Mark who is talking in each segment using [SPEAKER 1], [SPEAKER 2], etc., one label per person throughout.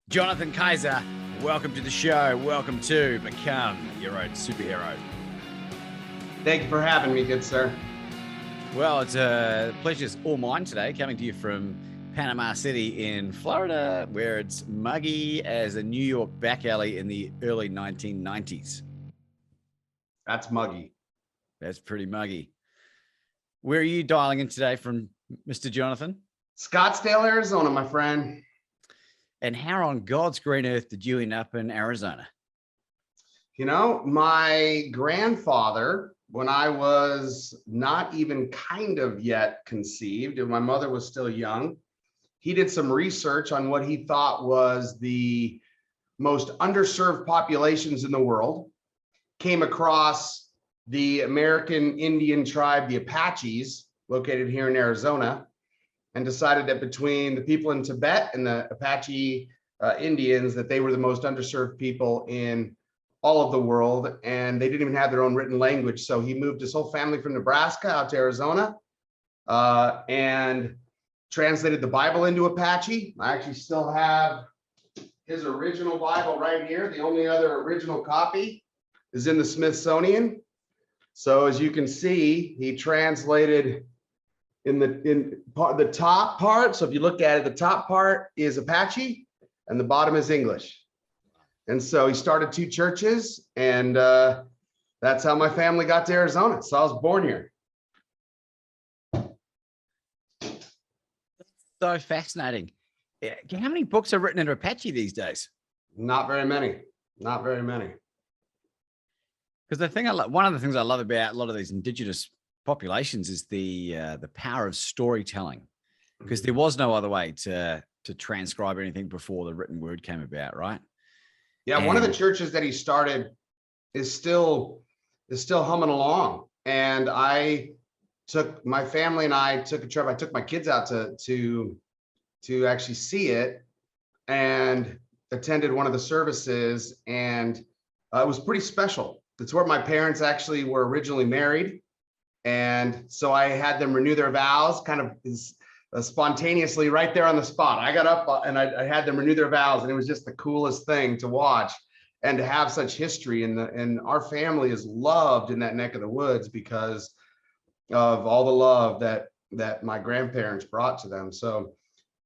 [SPEAKER 1] Jonathan Kaiser, welcome to the show. Welcome to Become Your Own Superhero.
[SPEAKER 2] Thank you for having me, good sir.
[SPEAKER 1] Well, it's a pleasure all mine today, coming to you from Panama City in Florida, where it's muggy as a New York back alley in the early 1990s.
[SPEAKER 2] That's muggy.
[SPEAKER 1] That's pretty muggy. Where are you dialing in today from, Mr. Jonathan?
[SPEAKER 2] Scottsdale, Arizona, my friend.
[SPEAKER 1] And how on God's green earth did you end up in Arizona?
[SPEAKER 2] You know, my grandfather, when I was not even kind of yet conceived, and my mother was still young, he did some research on what he thought was the most underserved populations in the world, came across the American Indian tribe, the Apaches, located here in Arizona, and decided that between the people in Tibet and the Apache Indians, that they were the most underserved people in all of the world, and they didn't even have their own written language. So he moved his whole family from Nebraska out to Arizona and translated the Bible into Apache. I actually still have his original Bible right here. The only other original copy is in the Smithsonian. So as you can see, he translated in the top part. So if you look at it, the top part is Apache and the bottom is English. And so he started two churches, and that's how my family got to Arizona. So I was born here.
[SPEAKER 1] So fascinating. How many books are written in Apache these days?
[SPEAKER 2] Not very many. Not very many.
[SPEAKER 1] Because the thing one of the things I love about a lot of these indigenous populations is the power of storytelling, because there was no other way to transcribe anything before the written word came about, right?
[SPEAKER 2] Yeah, one of the churches that he started is still humming along. And my family and I took a trip. I took my kids out to actually see it and attended one of the services, and it was pretty special. It's where my parents actually were originally married. And so I had them renew their vows kind of spontaneously right there on the spot. I got up and I had them renew their vows, and it was just the coolest thing to watch and to have such history. And our family is loved in that neck of the woods because of all the love that my grandparents brought to them. So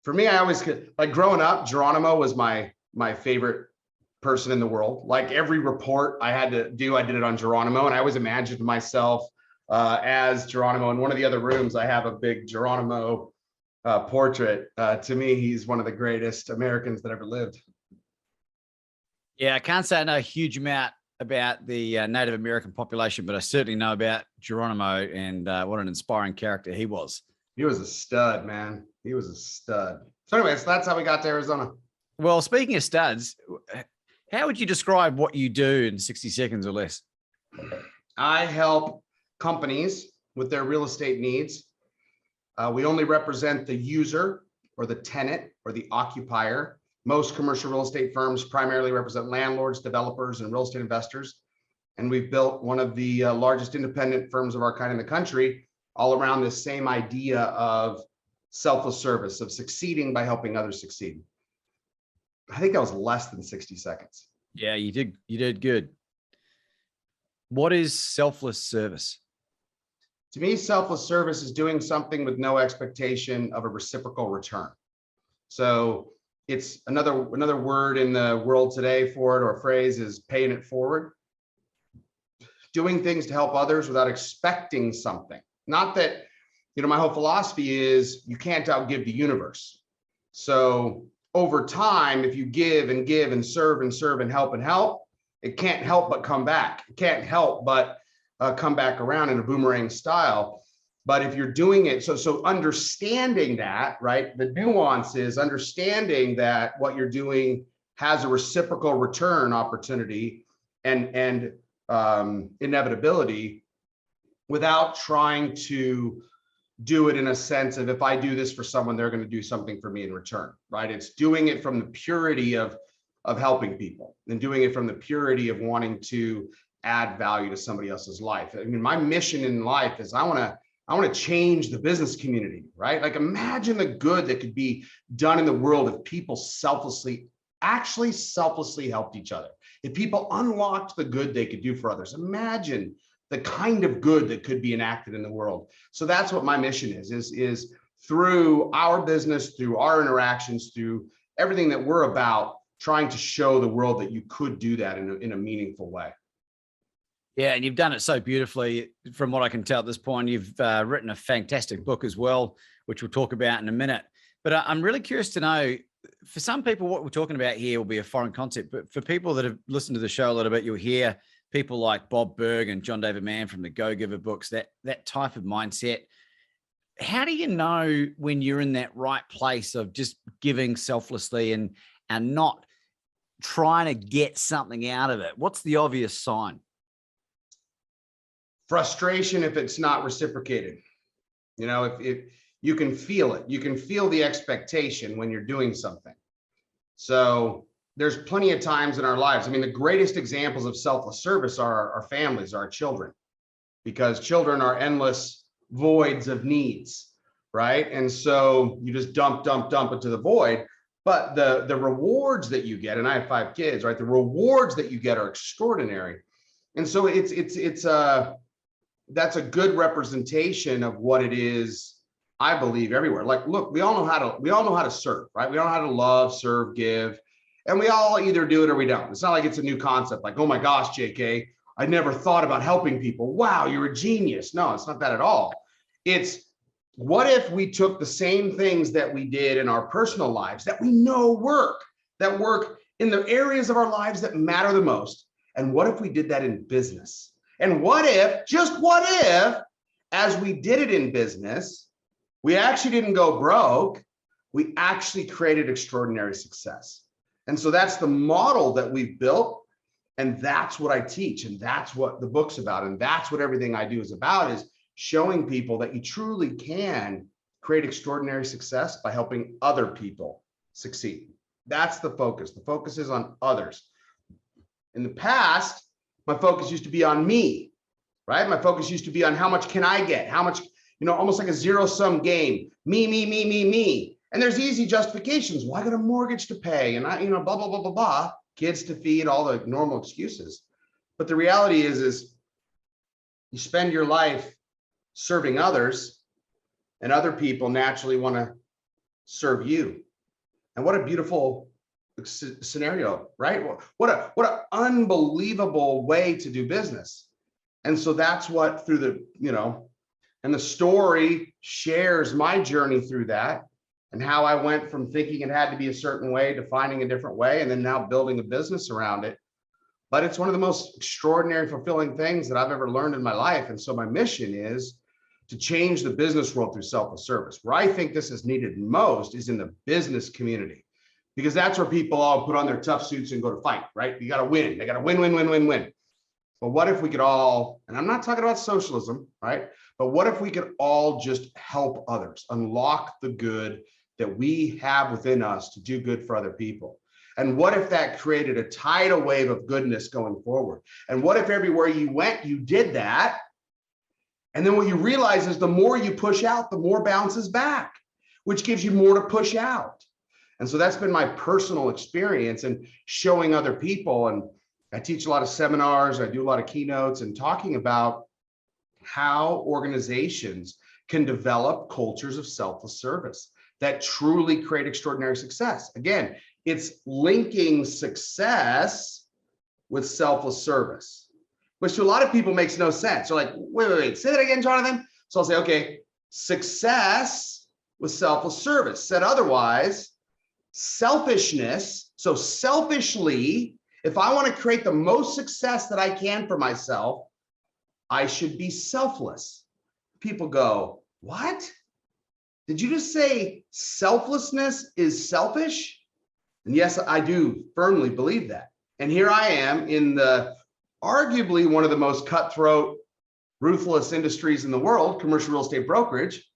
[SPEAKER 2] for me, I always like growing up, Geronimo was my favorite person in the world. Like every report I had to do, I did it on Geronimo, and I always imagined myself as Geronimo. In one of the other rooms, I have a big Geronimo portrait. To me, he's one of the greatest Americans that ever lived.
[SPEAKER 1] Yeah, I can't say I know a huge amount about the Native American population, but I certainly know about Geronimo and what an inspiring character he was.
[SPEAKER 2] He was a stud, man. He was a stud. So anyways, that's how we got to Arizona.
[SPEAKER 1] Well, speaking of studs, how would you describe what you do in 60 seconds or less?
[SPEAKER 2] I help companies with their real estate needs. We only represent the user or the tenant or the occupier. Most commercial real estate firms primarily represent landlords, developers, and real estate investors. And we've built one of the largest independent firms of our kind in the country, all around this same idea of selfless service, of succeeding by helping others succeed. I think that was less than 60 seconds.
[SPEAKER 1] Yeah, you did good. What is selfless service?
[SPEAKER 2] To me, selfless service is doing something with no expectation of a reciprocal return. So it's another word in the world today for it, or phrase, is paying it forward. Doing things to help others without expecting something. Not that, my whole philosophy is you can't outgive the universe. So over time, if you give and give and serve and help, it can't help but come back. It can't help but come back around in a boomerang style. But if you're doing it, so understanding that, right, the nuance is understanding that what you're doing has a reciprocal return opportunity and inevitability, without trying to do it in a sense of, if I do this for someone, they're going to do something for me in return, right? It's doing it from the purity of helping people, and doing it from the purity of wanting to add value to somebody else's life. I mean, my mission in life is I want to change the business community, right? Like imagine the good that could be done in the world if people selflessly actually selflessly helped each other, if people unlocked the good they could do for others, imagine the kind of good that could be enacted in the world. So that's what my mission is through our business, through our interactions, through everything that we're about, trying to show the world that you could do that in a meaningful way.
[SPEAKER 1] Yeah, and you've done it so beautifully. From what I can tell at this point, you've written a fantastic book as well, which we'll talk about in a minute. But I'm really curious to know, for some people, what we're talking about here will be a foreign concept. But for people that have listened to the show a little bit, you'll hear people like Bob Berg and John David Mann from the Go Giver books, that type of mindset. How do you know when you're in that right place of just giving selflessly and not trying to get something out of it? What's the obvious sign?
[SPEAKER 2] Frustration if it's not reciprocated. You know, if you can feel it, you can feel the expectation when you're doing something. So there's plenty of times in our lives. I mean, the greatest examples of selfless service are our families, our children, because children are endless voids of needs, right? And so you just dump into the void. But the rewards that you get, and I have 5 kids, right? The rewards that you get are extraordinary. And so that's a good representation of what it is, I believe, everywhere. Like, look, we all know how to serve, right? We all know how to love, serve, give, and we all either do it or we don't. It's not like it's a new concept, like, oh my gosh, JK, I never thought about helping people. Wow, you're a genius. No, it's not that at all. It's, what if we took the same things that we did in our personal lives that we know work, that work in the areas of our lives that matter the most, and what if we did that in business? And what if, just what if, as we did it in business, we actually didn't go broke, we actually created extraordinary success? And so that's the model that we've built, and that's what I teach, and that's what the book's about, and that's what everything I do is about, is showing people that you truly can create extraordinary success by helping other people succeed. That's the focus. The focus is on others. In the past, my focus used to be on me, right? My focus used to be on how much can I get? How much, you know, almost like a zero-sum game. Me. And there's easy justifications. Well, I got a mortgage to pay, and I, you know, blah, blah, blah, blah, blah, kids to feed, all the normal excuses. But the reality is you spend your life serving others, and other people naturally want to serve you. And what a beautiful scenario, right? What an unbelievable way to do business. And so that's what, through the, you know, and the story shares my journey through that, and how I went from thinking it had to be a certain way to finding a different way, and then now building a business around it. But it's one of the most extraordinary, fulfilling things that I've ever learned in my life. And so my mission is to change the business world through selfless service. Where I think this is needed most is in the business community, because that's where people all put on their tough suits and go to fight, right? You got to win. They got to win. But what if we could all, and I'm not talking about socialism, right? But what if we could all just help others, unlock the good that we have within us to do good for other people? And what if that created a tidal wave of goodness going forward? And what if everywhere you went, you did that? And then what you realize is the more you push out, the more bounces back, which gives you more to push out. And so that's been my personal experience, and showing other people. And I teach a lot of seminars, I do a lot of keynotes, and talking about how organizations can develop cultures of selfless service that truly create extraordinary success. Again, it's linking success with selfless service, which to a lot of people makes no sense. They're like, wait, say that again, Jonathan. So I'll say, okay, success with selfless service. Said otherwise, selfishness. So selfishly, if I want to create the most success that I can for myself, I should be selfless. People go, what? Did you just say selflessness is selfish? And yes, I do firmly believe that. And here I am in the arguably one of the most cutthroat, ruthless industries in the world, commercial real estate brokerage.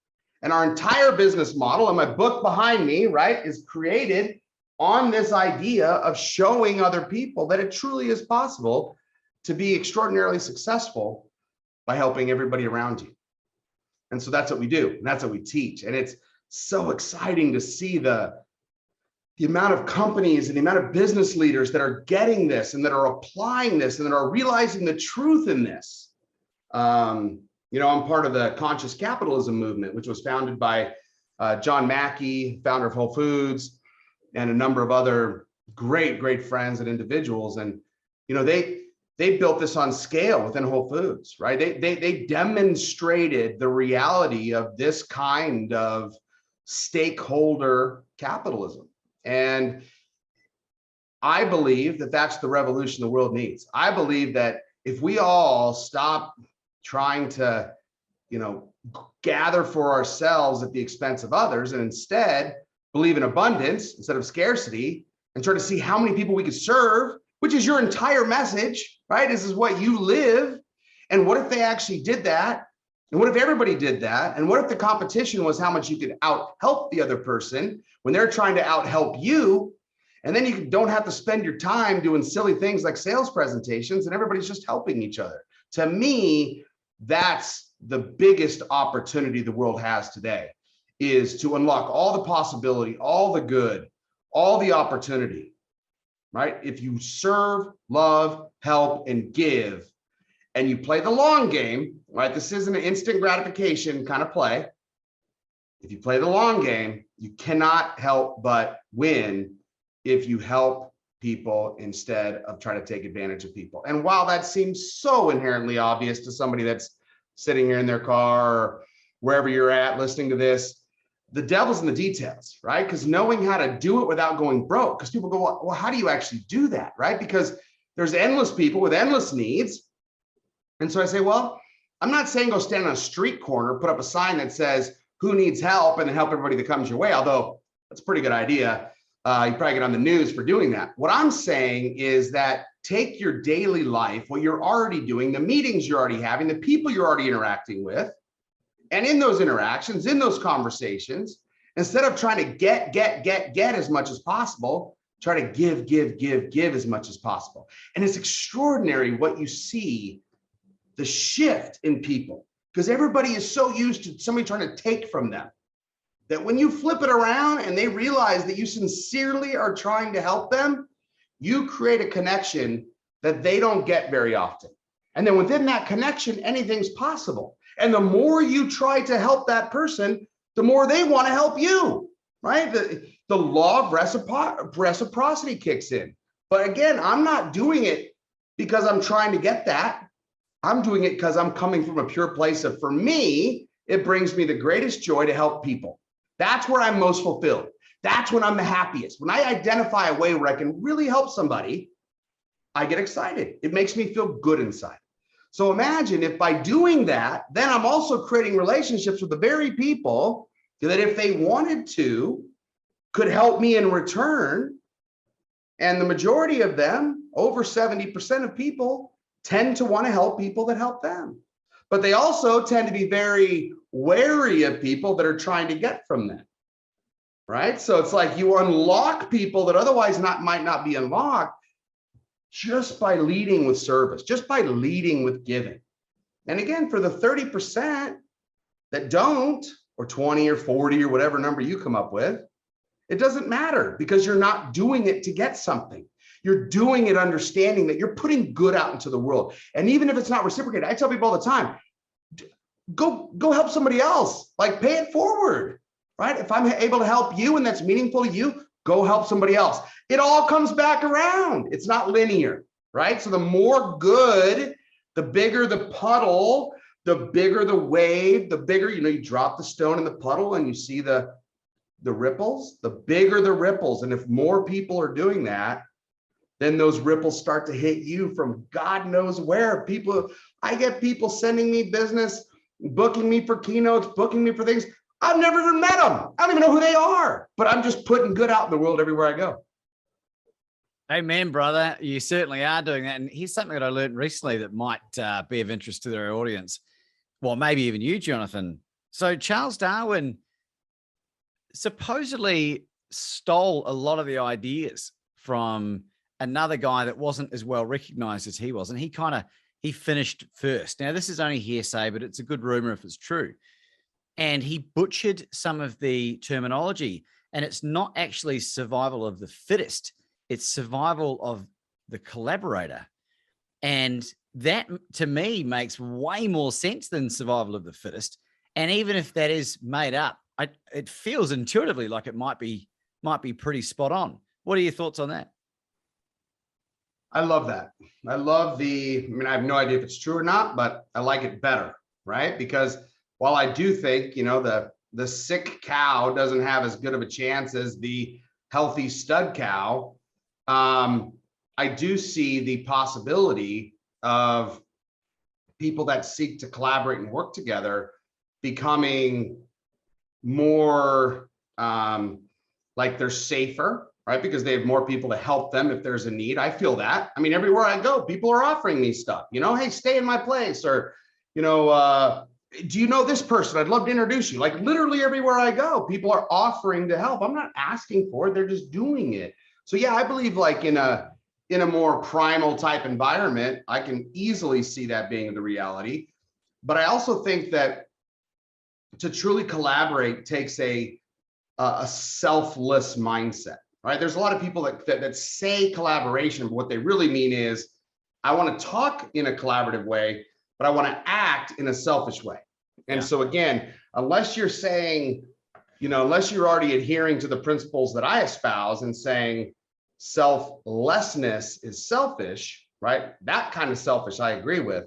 [SPEAKER 2] And our entire business model, and my book behind me, right, is created on this idea of showing other people that it truly is possible to be extraordinarily successful by helping everybody around you. And so that's what we do, and that's what we teach. And it's so exciting to see the the amount of companies and the amount of business leaders that are getting this and that are applying this and that are realizing the truth in this. You know, I'm part of the conscious capitalism movement, which was founded by John Mackey, founder of Whole Foods, and a number of other great friends and individuals. And, you know, they built this on scale within Whole Foods, right? They demonstrated the reality of this kind of stakeholder capitalism. And I believe that that's the revolution the world needs. I believe that if we all stop trying to, you know, gather for ourselves at the expense of others, and instead believe in abundance instead of scarcity, and try to see how many people we could serve, which is your entire message, right? This is what you live. And what if they actually did that? And what if everybody did that? And what if the competition was how much you could out-help the other person when they're trying to out-help you? And then you don't have to spend your time doing silly things like sales presentations and everybody's just helping each other. To me, that's the biggest opportunity the world has today, is to unlock all the possibility, all the good, all the opportunity, right? If you serve, love, help, and give, and you play the long game, right? This isn't an instant gratification kind of play. If you play the long game, you cannot help but win if you help people instead of trying to take advantage of people. And while that seems so inherently obvious to somebody that's sitting here in their car or wherever you're at listening to this, the devil's in the details, right? Because knowing how to do it without going broke, because people go, well, how do you actually do that, right? Because there's endless people with endless needs. And so I say, well, I'm not saying go stand on a street corner, put up a sign that says, who needs help, and then help everybody that comes your way, although that's a pretty good idea. You probably get on the news for doing that. What I'm saying is that take your daily life, what you're already doing, the meetings you're already having, the people you're already interacting with, and in those interactions, in those conversations, instead of trying to get as much as possible, try to give as much as possible. And it's extraordinary what you see, the shift in people, because everybody is so used to somebody trying to take from them, that when you flip it around and they realize that you sincerely are trying to help them, you create a connection that they don't get very often. And then within that connection, anything's possible. And the more you try to help that person, the more they want to help you, right? The law of reciprocity kicks in. But again, I'm not doing it because I'm trying to get that. I'm doing it because I'm coming from a pure place of, for me, it brings me the greatest joy to help people. That's where I'm most fulfilled. That's when I'm the happiest. When I identify a way where I can really help somebody, I get excited. It makes me feel good inside. So imagine if by doing that, then I'm also creating relationships with the very people that if they wanted to, could help me in return. And the majority of them, over 70% of people, tend to want to help people that help them. But they also tend to be very wary of people that are trying to get from them, right? So it's like you unlock people that otherwise might not be unlocked just by leading with service, just by leading with giving. And again, for the 30% that don't, or 20 or 40 or whatever number you come up with, it doesn't matter, because you're not doing it to get something. You're doing it understanding that you're putting good out into the world. And even if it's not reciprocated, I tell people all the time, go help somebody else, like pay it forward, right? If I'm able to help you and that's meaningful to you, go help somebody else. It all comes back around. It's not linear, right? So the more good, the bigger the puddle, the bigger the wave, the bigger, you drop the stone in the puddle and you see the ripples, the bigger the ripples. And if more people are doing that, then those ripples start to hit you from God knows where. I get people sending me business, booking me for keynotes, booking me for things. I've never even met them. I don't even know who they are, but I'm just putting good out in the world everywhere I go.
[SPEAKER 1] Amen, brother. You certainly are doing that. And here's something that I learned recently that might be of interest to their audience. Well, maybe even you, Jonathan. So Charles Darwin supposedly stole a lot of the ideas from another guy that wasn't as well recognized as he was. And he finished first. Now, this is only hearsay, but it's a good rumor if it's true. And he butchered some of the terminology. And it's not actually survival of the fittest. It's survival of the collaborator. And that to me makes way more sense than survival of the fittest. And even if that is made up, it feels intuitively like it might be pretty spot on. What are your thoughts on that?
[SPEAKER 2] I love that. I love I mean, I have no idea if it's true or not, but I like it better, right? Because while I do think, the sick cow doesn't have as good of a chance as the healthy stud cow, I do see the possibility of people that seek to collaborate and work together becoming more like they're safer, right? Because they have more people to help them if there's a need. I feel that. I mean, everywhere I go, people are offering me stuff, hey, stay in my place, or, do you know this person? I'd love to introduce you. Like literally everywhere I go, people are offering to help. I'm not asking for it. They're just doing it. So yeah, I believe like in a more primal type environment, I can easily see that being the reality. But I also think that to truly collaborate takes a selfless mindset, right? There's a lot of people that say collaboration, but what they really mean is, I want to talk in a collaborative way, but I want to act in a selfish way. And so again, unless you're saying, unless you're already adhering to the principles that I espouse and saying selflessness is selfish, right? That kind of selfish I agree with.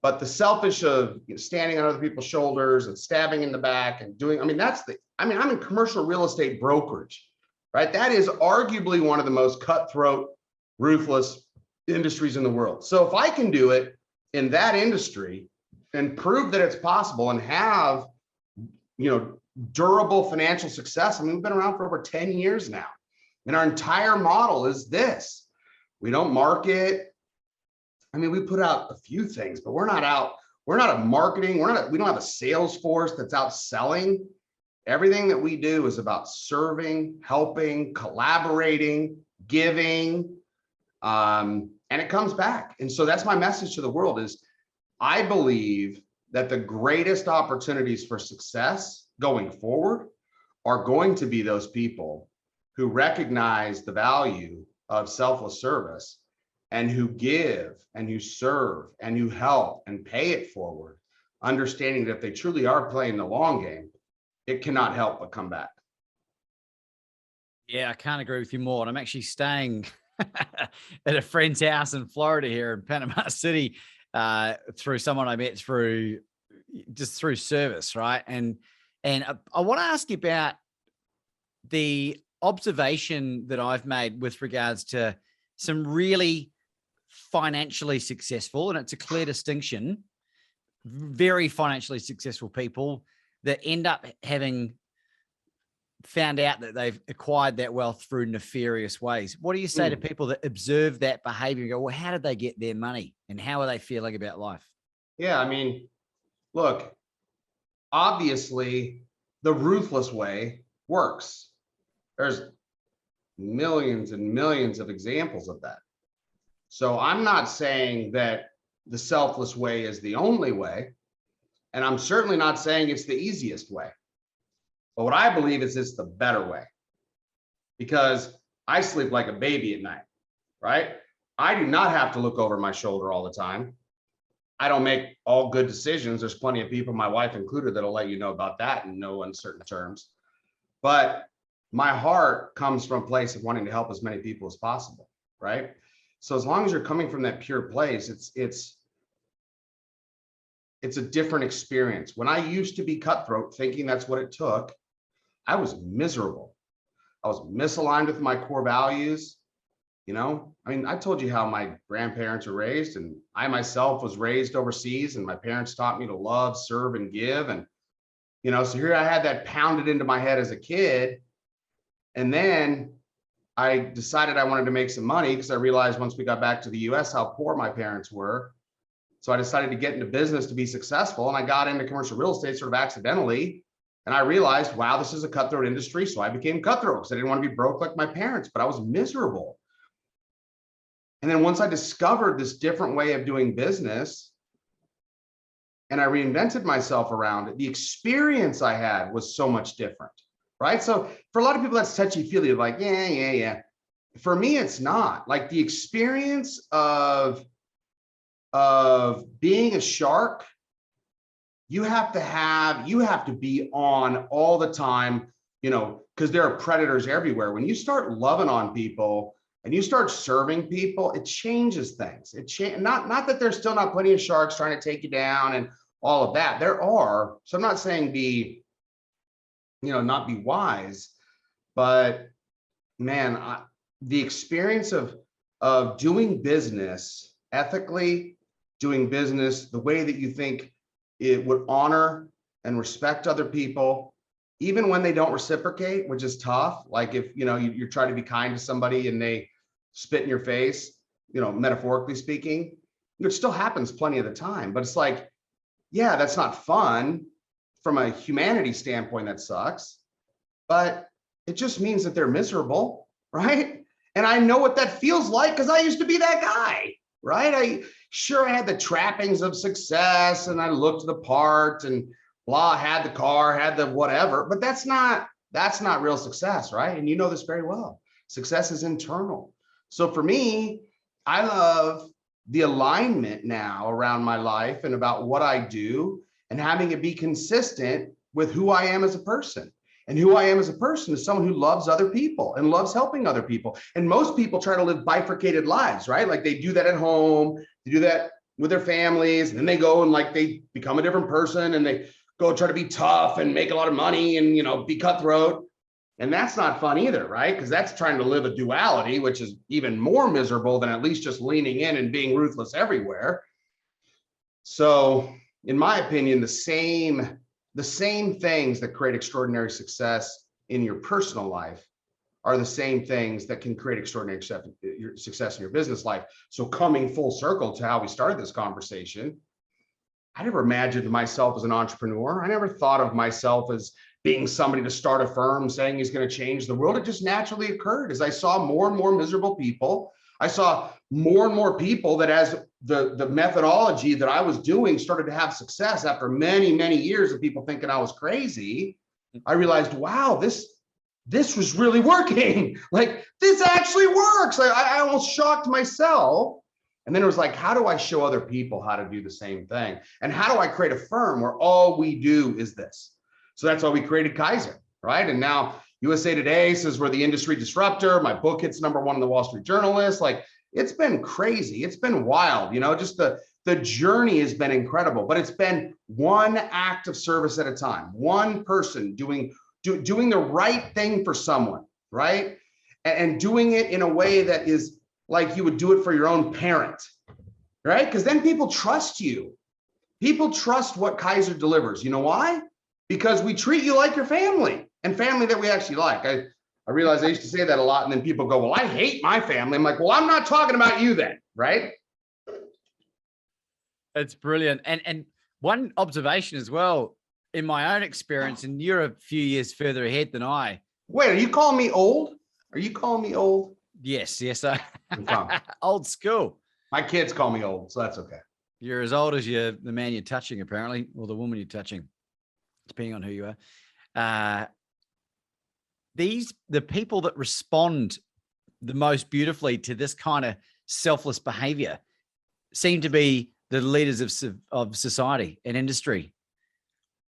[SPEAKER 2] But the selfish of standing on other people's shoulders and stabbing in the back and doing, I'm in commercial real estate brokerage, right? That is arguably one of the most cutthroat, ruthless industries in the world. So if I can do it in that industry and prove that it's possible and have, durable financial success. We've been around for over 10 years now. And our entire model is this. We don't market. We put out a few things, but we're not a marketing. We don't have a sales force that's out selling. Everything that we do is about serving, helping, collaborating, giving, and it comes back. And so that's my message to the world is, I believe that the greatest opportunities for success going forward are going to be those people who recognize the value of selfless service and who give and who serve and who help and pay it forward, understanding that if they truly are playing the long game, it cannot help but come back.
[SPEAKER 1] Yeah, I can't agree with you more. And I'm actually staying at a friend's house in Florida here in Panama City, through someone I met through service, right? And I want to ask you about the observation that I've made with regards to some really financially successful, and it's a clear distinction, very financially successful people that end up having found out that they've acquired that wealth through nefarious ways. What do you say to people that observe that behavior and go, well, how did they get their money and how are they feeling about life?
[SPEAKER 2] Yeah, look, obviously the ruthless way works. There's millions and millions of examples of that. So I'm not saying that the selfless way is the only way, and I'm certainly not saying it's the easiest way. But what I believe is it's the better way, because I sleep like a baby at night, right? I do not have to look over my shoulder all the time. I don't make all good decisions. There's plenty of people, my wife included, that'll let you know about that in no uncertain terms. But my heart comes from a place of wanting to help as many people as possible, right? So as long as you're coming from that pure place, it's a different experience. When I used to be cutthroat, thinking that's what it took, I was miserable. I was misaligned with my core values. I told you how my grandparents were raised, and I myself was raised overseas, and my parents taught me to love, serve, and give. And, so here I had that pounded into my head as a kid. And then I decided I wanted to make some money because I realized once we got back to the US how poor my parents were. So I decided to get into business to be successful. And I got into commercial real estate sort of accidentally. And I realized, wow, this is a cutthroat industry. So I became cutthroat because I didn't want to be broke like my parents, but I was miserable. And then once I discovered this different way of doing business and I reinvented myself around it, the experience I had was so much different. right? So for a lot of people, that's touchy-feely, like, yeah. For me, it's not. Like the experience of being a shark, you have to be on all the time, you know, because there are predators everywhere. When you start loving on people and you start serving people, it changes things. Not that there's still not plenty of sharks trying to take you down and all of that. There are. So I'm not saying not be wise, but man, the experience of doing business ethically, doing business the way that you think it would honor and respect other people, even when they don't reciprocate, which is tough. Like if, you're trying to be kind to somebody and they spit in your face, metaphorically speaking, it still happens plenty of the time, but it's like, yeah, that's not fun from a humanity standpoint. That sucks, but it just means that they're miserable, right? And I know what that feels like because I used to be that guy, right? I had the trappings of success and I looked the part and blah, had the car, had the whatever, but that's not real success, right? And you know this very well. Success is internal. So for me, I love the alignment now around my life and about what I do and having it be consistent with who I am as a person. And who I am as a person is someone who loves other people and loves helping other people. And most people try to live bifurcated lives, right? Like they do that at home, they do that with their families, and then they go and like they become a different person and they go try to be tough and make a lot of money and be cutthroat. And that's not fun either, right? Because that's trying to live a duality, which is even more miserable than at least just leaning in and being ruthless everywhere. So in my opinion, the same things that create extraordinary success in your personal life are the same things that can create extraordinary success in your business life. So coming full circle to how we started this conversation, I never imagined myself as an entrepreneur. I never thought of myself as being somebody to start a firm saying he's going to change the world. It just naturally occurred as I saw more and more miserable people. I saw more and more people that as the methodology that I was doing started to have success after many, many years of people thinking I was crazy. I realized, wow, this was really working. Like this actually works. Like I almost shocked myself. And then it was like, how do I show other people how to do the same thing? And how do I create a firm where all we do is this? So that's why we created Kaiser, right? And now USA Today says we're the industry disruptor. My book hits #1 on the Wall Street Journalist. Like it's been crazy. It's been wild. Just the journey has been incredible, but it's been one act of service at a time, one person doing the right thing for someone, right? And doing it in a way that is like you would do it for your own parent, right? Because then people trust you. People trust what Kaiser delivers. You know why? Because we treat you like your family and family that we actually like. I realize I used to say that a lot, and then people go, well, I hate my family. I'm like, well, I'm not talking about you then, right?
[SPEAKER 1] That's brilliant. And one observation as well, in my own experience, and you're a few years further ahead than I.
[SPEAKER 2] Wait, are you calling me old? Are you calling me old?
[SPEAKER 1] Yes. Old school.
[SPEAKER 2] My kids call me old, so that's okay.
[SPEAKER 1] You're as old as the man you're touching, apparently, or the woman you're touching, depending on who you are. The people that respond the most beautifully to this kind of selfless behavior seem to be the leaders of society and industry.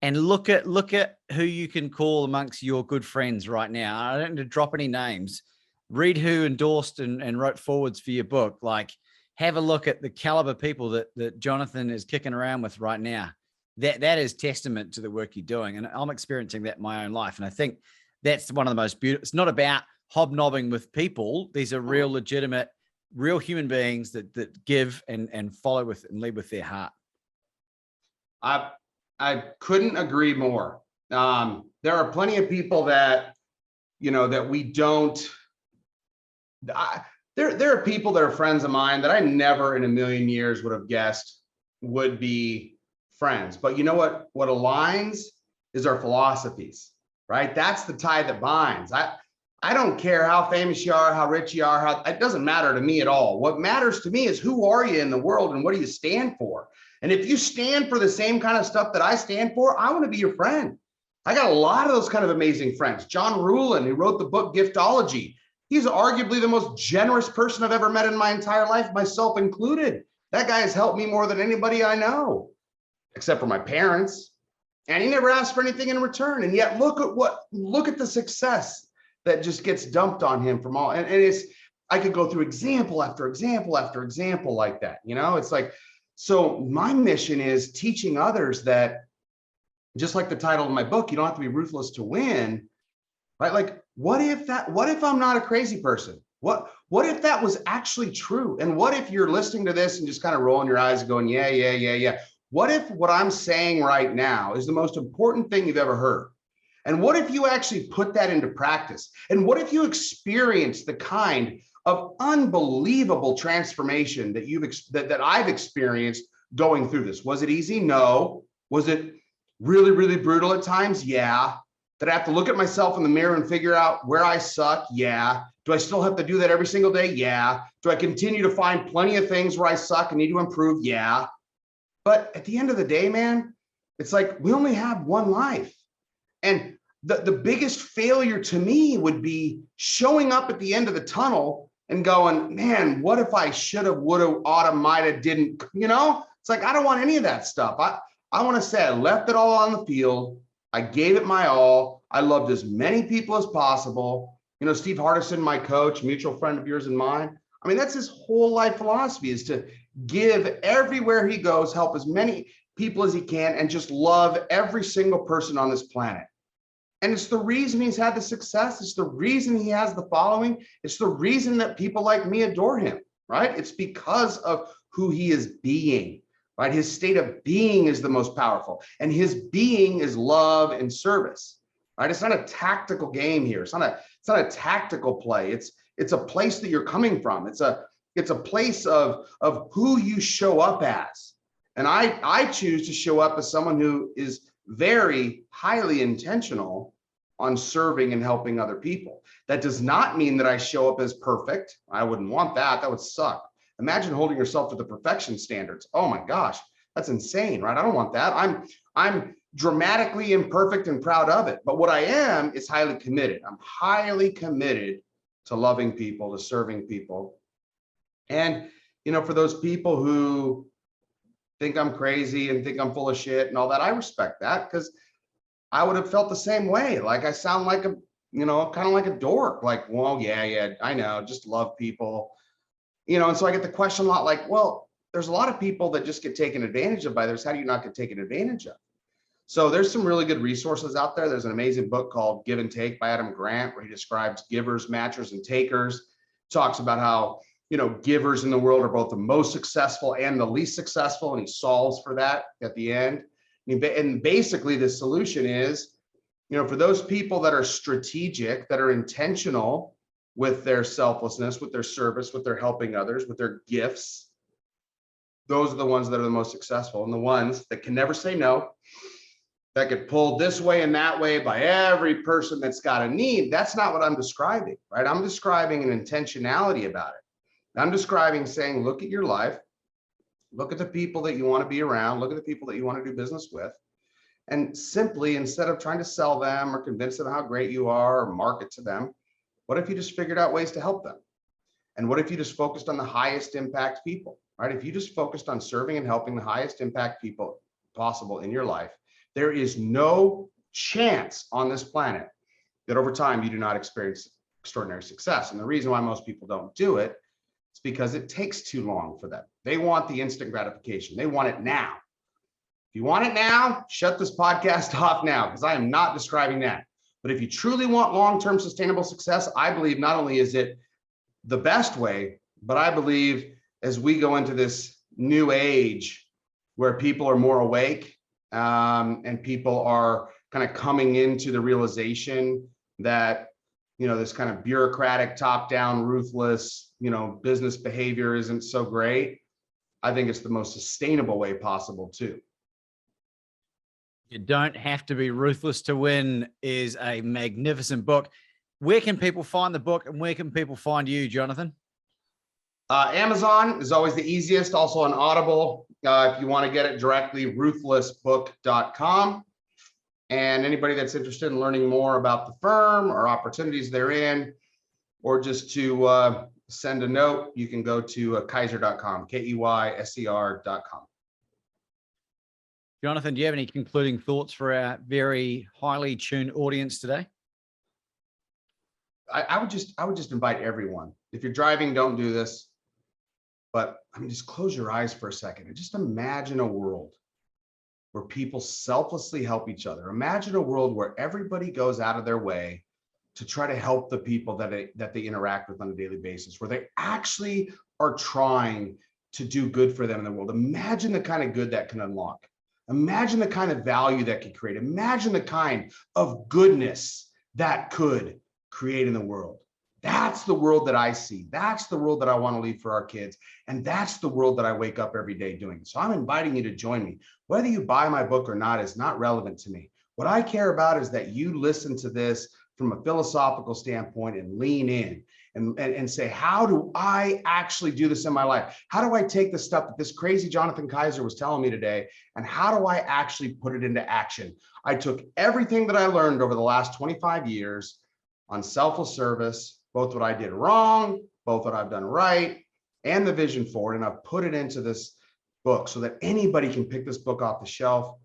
[SPEAKER 1] And look at who you can call amongst your good friends right now. I don't need to drop any names. Read who endorsed and wrote forwards for your book. Like, have a look at the caliber people that Jonathan is kicking around with right now. That is testament to the work you're doing. And I'm experiencing that in my own life. And I think that's one of the most beautiful. It's not about hobnobbing with people. These are real, legitimate, real human beings that give and follow with and lead with their heart.
[SPEAKER 2] I couldn't agree more. There are plenty of people that, that we don't. There are people that are friends of mine that I never in a million years would have guessed would be friends. But you know what aligns is our philosophies, right? That's the tie that binds. I don't care how famous you are, how rich you are, it doesn't matter to me at all. What matters to me is who are you in the world and what do you stand for? And if you stand for the same kind of stuff that I stand for, I want to be your friend. I got a lot of those kind of amazing friends. John Ruhlin, who wrote the book Giftology. He's arguably the most generous person I've ever met in my entire life, myself included. That guy has helped me more than anybody I know, except for my parents. And he never asked for anything in return. And yet look at the success that just gets dumped on him from all. And it's, I could go through example after example after example like that. You know, it's like, so my mission is teaching others that, just like the title of my book, you don't have to be ruthless to win, right? Like, what if I'm not a crazy person? What if that was actually true? And what if you're listening to this and just kind of rolling your eyes and going, yeah. What if what I'm saying right now is the most important thing you've ever heard? And what if you actually put that into practice? And what if you experience the kind of unbelievable transformation that that I've experienced going through this? Was it easy? No. Was it really, really brutal at times? Yeah. Did I have to look at myself in the mirror and figure out where I suck? Yeah. Do I still have to do that every single day? Yeah. Do I continue to find plenty of things where I suck and need to improve? Yeah. But at the end of the day, man, it's like we only have one life. And the biggest failure to me would be showing up at the end of the tunnel and going, man, what if I should have, would have, ought have, might have, didn't, you know? It's like, I don't want any of that stuff. I want to say I left it all on the field. I gave it my all. I loved as many people as possible. You know, Steve Hardison, my coach, mutual friend of yours and mine. I mean, that's his whole life philosophy, is to give everywhere he goes, help as many people as he can, and just love every single person on this planet. And it's the reason he's had the success. It's the reason he has the following. It's the reason that people like me adore him, right? It's because of who he is being. Right? His state of being is the most powerful, and his being is love and service. Right? It's not a tactical game here. It's not a tactical play. It's a place that you're coming from. It's a place of who you show up as. And I choose to show up as someone who is very highly intentional on serving and helping other people. That does not mean that I show up as perfect. I wouldn't want that. That would suck. Imagine holding yourself to the perfection standards. Oh my gosh, that's insane, right? I don't want that. I'm dramatically imperfect and proud of it. But what I am is highly committed. I'm highly committed to loving people, to serving people. And, you know, for those people who think I'm crazy and think I'm full of shit and all that, I respect that, because I would have felt the same way. Like, I sound like a, you know, kind of like a dork. Like, well, yeah, I know, just love people. You know, and so I get the question a lot, like, well, there's a lot of people that just get taken advantage of by others. How do you not get taken advantage of? So there's some really good resources out there. There's an amazing book called Give and Take by Adam Grant, where he describes givers, matchers, and takers. Talks about how, you know, givers in the world are both the most successful and the least successful, and he solves for that at the end. And basically the solution is, you know, for those people that are strategic, that are intentional with their selflessness, with their service, with their helping others, with their gifts, those are the ones that are the most successful, and the ones that can never say no, that get pulled this way and that way by every person that's got a need. That's not what I'm describing, right? I'm describing an intentionality about it. I'm describing saying, look at your life, look at the people that you want to be around, look at the people that you want to do business with, and simply, instead of trying to sell them or convince them how great you are or market to them, what if you just figured out ways to help them? And what if you just focused on the highest impact people, right? If you just focused on serving and helping the highest impact people possible in your life, there is no chance on this planet that over time you do not experience extraordinary success. And the reason why most people don't do it is because it takes too long for them. They want the instant gratification. They want it now. If you want it now, shut this podcast off now, because I am not describing that. But if you truly want long-term sustainable success, I believe not only is it the best way, but I believe as we go into this new age where people are more awake and people are kind of coming into the realization that, you know, this kind of bureaucratic, top-down, ruthless, you know, business behavior isn't so great, I think it's the most sustainable way possible too.
[SPEAKER 1] You Don't Have to Be Ruthless to Win is a magnificent book. Where can people find the book, and where can people find you, Jonathan?
[SPEAKER 2] Amazon is always the easiest, also on Audible. If you want to get it directly, ruthlessbook.com. And anybody that's interested in learning more about the firm or opportunities they're in, or just to send a note, you can go to keyser.com, KEYSER.com.
[SPEAKER 1] Jonathan, do you have any concluding thoughts for our very highly tuned audience today?
[SPEAKER 2] I would just invite everyone. If you're driving, don't do this. But I mean, just close your eyes for a second and just imagine a world where people selflessly help each other. Imagine a world where everybody goes out of their way to try to help the people that they interact with on a daily basis, where they actually are trying to do good for them in the world. Imagine the kind of good that can unlock. Imagine the kind of value that could create. Imagine the kind of goodness that could create in the world. That's the world that I see. That's the world that I want to leave for our kids. And that's the world that I wake up every day doing. So I'm inviting you to join me. Whether you buy my book or not is not relevant to me. What I care about is that you listen to this from a philosophical standpoint and lean in and say, how do I actually do this in my life? How do I take the stuff that this crazy Jonathan Keyser was telling me today, and how do I actually put it into action? I took everything that I learned over the last 25 years on selfless service, both what I did wrong, both what I've done right, and the vision for it, and I've put it into this book so that anybody can pick this book off the shelf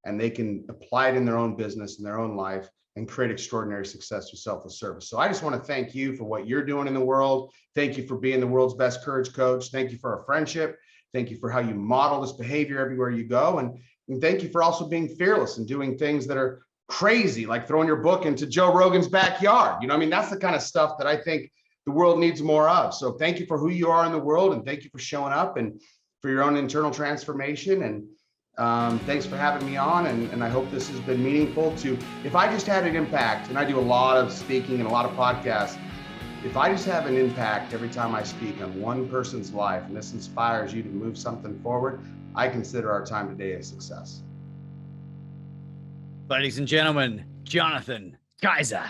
[SPEAKER 2] and they can apply it in their own business, in their own life, and create extraordinary success through selfless service. So I just want to thank you for what you're doing in the world. Thank you for being the world's best courage coach. Thank you for our friendship. Thank you for how you model this behavior everywhere you go. And thank you for also being fearless and doing things that are crazy, like throwing your book into Joe Rogan's backyard. You know, I mean, that's the kind of stuff that I think the world needs more of. So thank you for who you are in the world, and thank you for showing up and for your own internal transformation. And thanks for having me on. And I hope this has been meaningful to, if I just had an impact, and I do a lot of speaking and a lot of podcasts, if I just have an impact every time I speak on one person's life, and this inspires you to move something forward, I consider our time today a success.
[SPEAKER 1] Ladies and gentlemen, Jonathan Keyser.